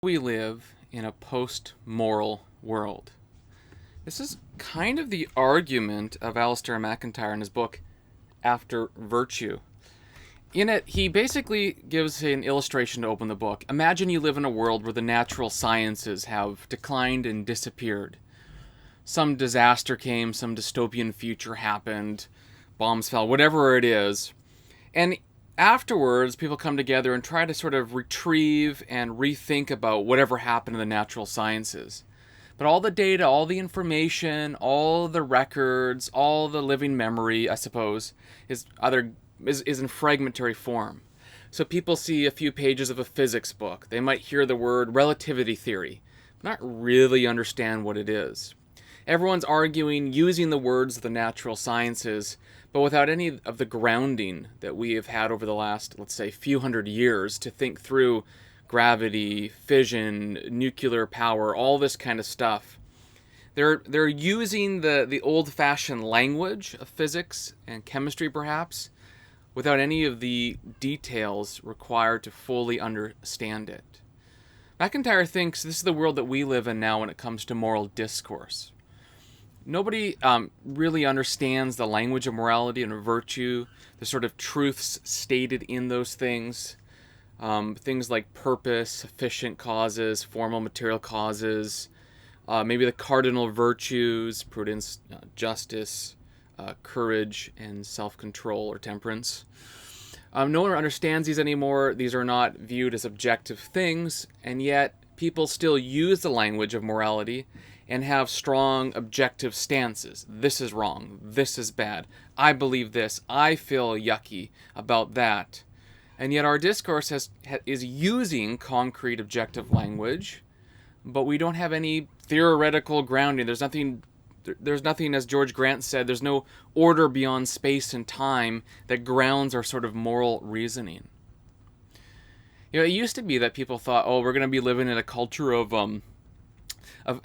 We live in a post-moral world. This is kind of the argument of Alasdair MacIntyre in his book After Virtue. In it, he basically gives an illustration to open the book. Imagine you live in a world where the natural sciences have declined and disappeared. Some disaster came, some dystopian future happened, bombs fell, whatever it is. And afterwards, people come together and try to sort of retrieve and rethink about whatever happened in the natural sciences. But all the data, all the information, all the records, all the living memory, I suppose, is in fragmentary form. So people see a few pages of a physics book. They might hear the word relativity theory, but not really understand what it is. Everyone's arguing using the words of the natural sciences, but without any of the grounding that we have had over the last, let's say, few hundred years to think through gravity, fission, nuclear power, all this kind of stuff. They're using the old-fashioned language of physics and chemistry, perhaps, without any of the details required to fully understand it. MacIntyre thinks this is the world that we live in now when it comes to moral discourse. Nobody really understands the language of morality and virtue, the sort of truths stated in those things. Things like purpose, sufficient causes, formal material causes, maybe the cardinal virtues, prudence, justice, courage, and self-control or temperance. No one understands these anymore. These are not viewed as objective things, and yet people still use the language of morality and have strong objective stances. This is wrong. This is bad. I believe this. I feel yucky about that. And yet our discourse is using concrete objective language, but we don't have any theoretical grounding. There's nothing, as George Grant said, there's no order beyond space and time that grounds our sort of moral reasoning. You know, it used to be that people thought, oh, we're going to be living in a culture of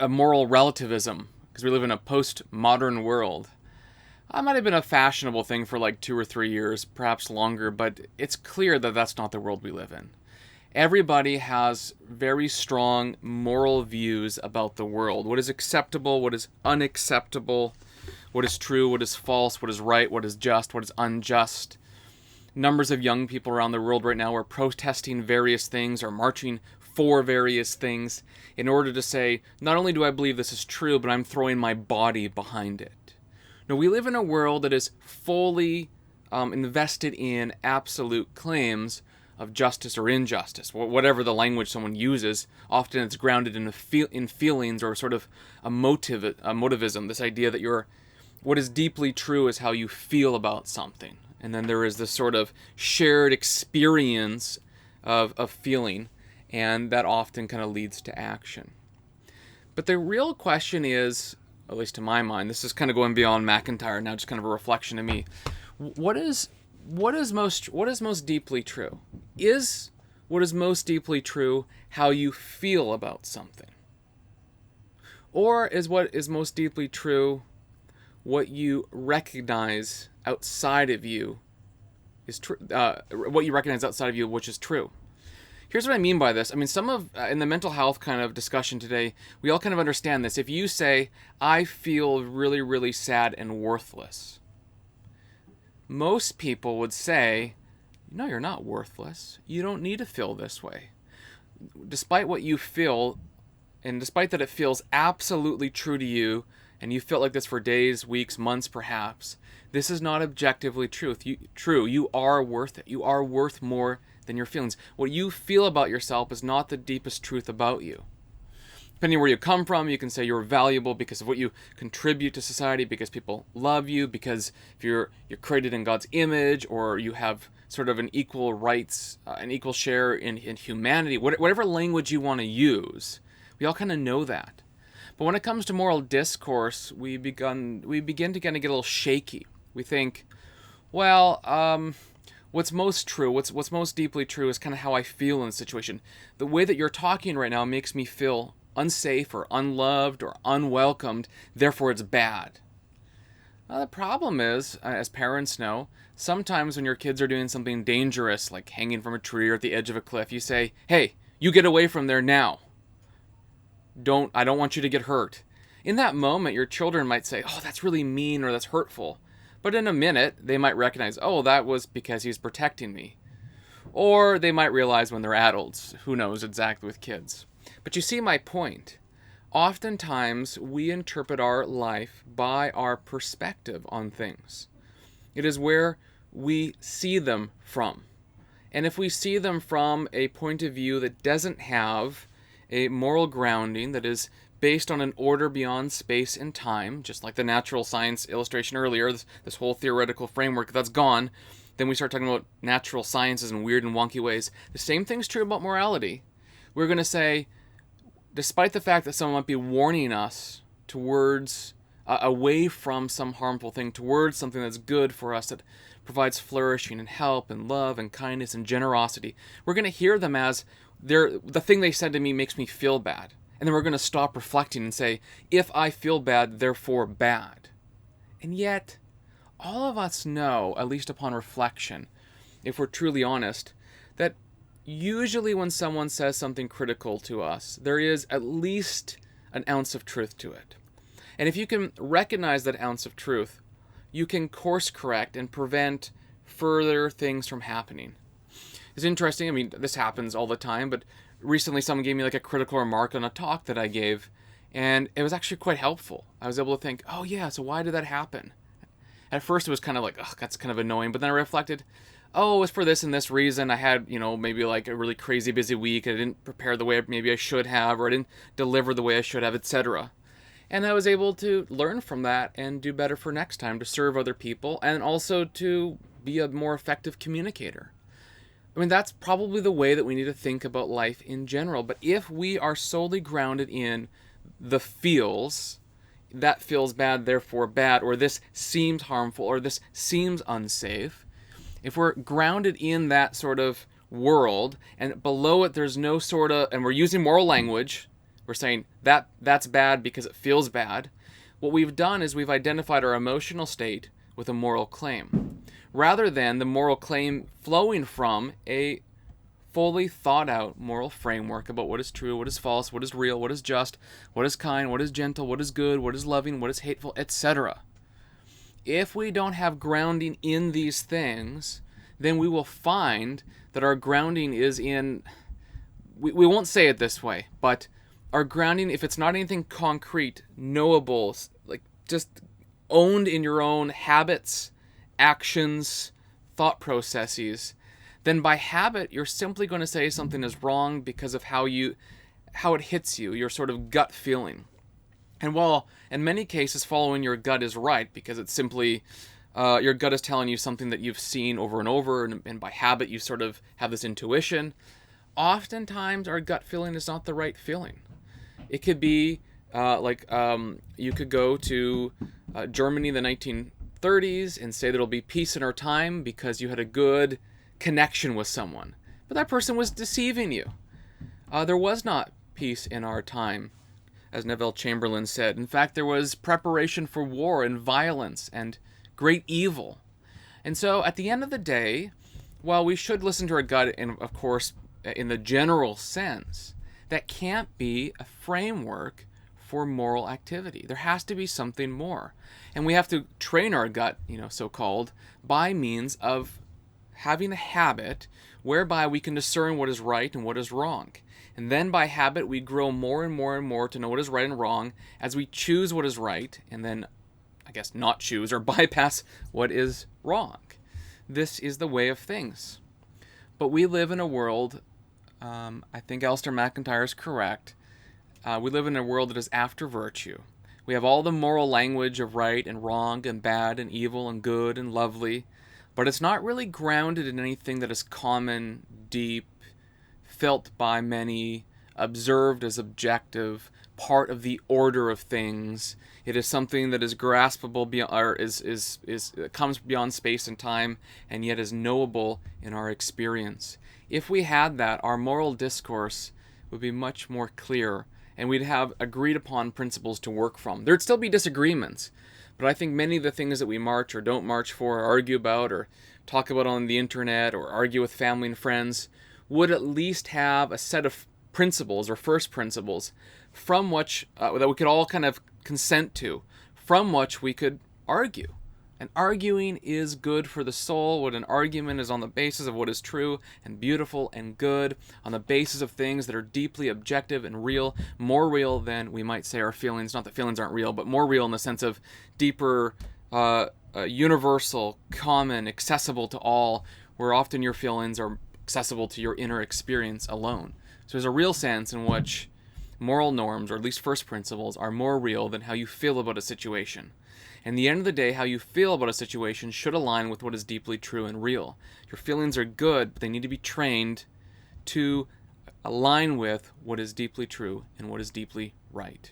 moral relativism because we live in a post-modern world. That might have been a fashionable thing for like 2 or 3 years, perhaps longer, but it's clear that that's not the world we live in. Everybody has very strong moral views about the world. What is acceptable, what is unacceptable, what is true, what is false, what is right, what is just, what is unjust. Numbers of young people around the world right now are protesting various things or marching for various things in order to say, not only do I believe this is true, but I'm throwing my body behind it. No, we live in a world that is fully invested in absolute claims of justice or injustice, whatever the language someone uses. Often it's grounded in feelings or sort of a motivism, this idea that what is deeply true is how you feel about something. And then there is this sort of shared experience of feeling, and that often kind of leads to action. But the real question is, at least to my mind, this is kind of going beyond MacIntyre now, just kind of a reflection to me. What is most deeply true? Is what is most deeply true how you feel about something? Or is what is most deeply true what you recognize outside of you is true? What you recognize outside of you, which is true. Here's what I mean by this. I mean, in the mental health kind of discussion today, we all kind of understand this. If you say, I feel really, really sad and worthless, most people would say, no, you're not worthless. You don't need to feel this way. Despite what you feel, and despite that it feels absolutely true to you, and you felt like this for days, weeks, months perhaps, this is not objectively true. You are worth it. You are worth more than your feelings. What you feel about yourself is not the deepest truth about you. Depending where you come from, you can say you're valuable because of what you contribute to society, because people love you, because if you're created in God's image, or you have sort of an equal rights, an equal share in humanity, whatever language you want to use, we all kind of know that. But when it comes to moral discourse, we begin to kind of get a little shaky. We think, well, what's most true, what's most deeply true is kind of how I feel in the situation. The way that you're talking right now makes me feel unsafe or unloved or unwelcomed, therefore it's bad. Well, the problem is, as parents know, sometimes when your kids are doing something dangerous, like hanging from a tree or at the edge of a cliff, you say, hey, you get away from there now. I don't want you to get hurt. In that moment, your children might say, oh, that's really mean or that's hurtful. But in a minute, they might recognize, oh, that was because he's protecting me. Or they might realize when they're adults. Who knows exactly with kids. But you see my point. Oftentimes, we interpret our life by our perspective on things. It is where we see them from. And if we see them from a point of view that doesn't have a moral grounding, that is based on an order beyond space and time, just like the natural science illustration earlier, this whole theoretical framework that's gone, then we start talking about natural sciences in weird and wonky ways. The same thing's true about morality. We're going to say, despite the fact that someone might be warning us towards, away from some harmful thing, towards something that's good for us, that provides flourishing and help and love and kindness and generosity, we're going to hear them as, the thing they said to me makes me feel bad. And then we're going to stop reflecting and say, if I feel bad, therefore bad. And yet, all of us know, at least upon reflection, if we're truly honest, that usually when someone says something critical to us, there is at least an ounce of truth to it. And if you can recognize that ounce of truth, you can course correct and prevent further things from happening. It's interesting, I mean, this happens all the time, but recently someone gave me like a critical remark on a talk that I gave, and it was actually quite helpful. I was able to think, oh yeah, so why did that happen? At first it was kind of like, oh, that's kind of annoying, but then I reflected, oh, it was for this and this reason. I had, maybe like a really crazy busy week. I didn't prepare the way maybe I should have, or I didn't deliver the way I should have, etc. And I was able to learn from that and do better for next time, to serve other people, and also to be a more effective communicator. I mean, that's probably the way that we need to think about life in general. But if we are solely grounded in the feels, that feels bad, therefore bad, or this seems harmful, or this seems unsafe, if we're grounded in that sort of world, and below it there's no sort of, and we're using moral language, we're saying that's bad because it feels bad, what we've done is we've identified our emotional state with a moral claim, rather than the moral claim flowing from a fully thought out moral framework about what is true, what is false, what is real, what is just, what is kind, what is gentle, what is good, what is loving, what is hateful, etc. If we don't have grounding in these things, then we will find that our grounding is in, we won't say it this way, but our grounding, if it's not anything concrete, knowable, like just owned in your own habits, actions, thought processes, then by habit you're simply going to say something is wrong because of how it hits you, your sort of gut feeling. And while in many cases following your gut is right, because it's simply your gut is telling you something that you've seen over and over, and by habit you sort of have this intuition, oftentimes our gut feeling is not the right feeling. It could be you could go to Germany in the 1930s and say there'll be peace in our time because you had a good connection with someone. But that person was deceiving you. There was not peace in our time, as Neville Chamberlain said. In fact, there was preparation for war and violence and great evil. And so at the end of the day, while we should listen to our gut, and of course in the general sense, that can't be a framework for moral activity. There has to be something more. And we have to train our gut, so-called, by means of having a habit whereby we can discern what is right and what is wrong. And then by habit, we grow more and more and more to know what is right and wrong as we choose what is right and then, I guess, not choose or bypass what is wrong. This is the way of things. But we live in a world, I think Alasdair MacIntyre is correct, we live in a world that is after virtue. We have all the moral language of right and wrong and bad and evil and good and lovely, but it's not really grounded in anything that is common, deep, felt by many, observed as objective, part of the order of things. It is something that is graspable beyond, or comes beyond space and time, and yet is knowable in our experience. If we had that, our moral discourse would be much more clear, and we'd have agreed upon principles to work from. There'd still be disagreements, but I think many of the things that we march or don't march for, or argue about, or talk about on the internet, or argue with family and friends, would at least have a set of principles or first principles from which that we could all kind of consent to, from which we could argue. And arguing is good for the soul. What an argument is on the basis of what is true and beautiful and good, on the basis of things that are deeply objective and real, more real than we might say our feelings. Not that feelings aren't real, but more real in the sense of deeper, universal, common, accessible to all, where often your feelings are accessible to your inner experience alone. So there's a real sense in which moral norms, or at least first principles, are more real than how you feel about a situation. In the end of the day, how you feel about a situation should align with what is deeply true and real. Your feelings are good, but they need to be trained to align with what is deeply true and what is deeply right.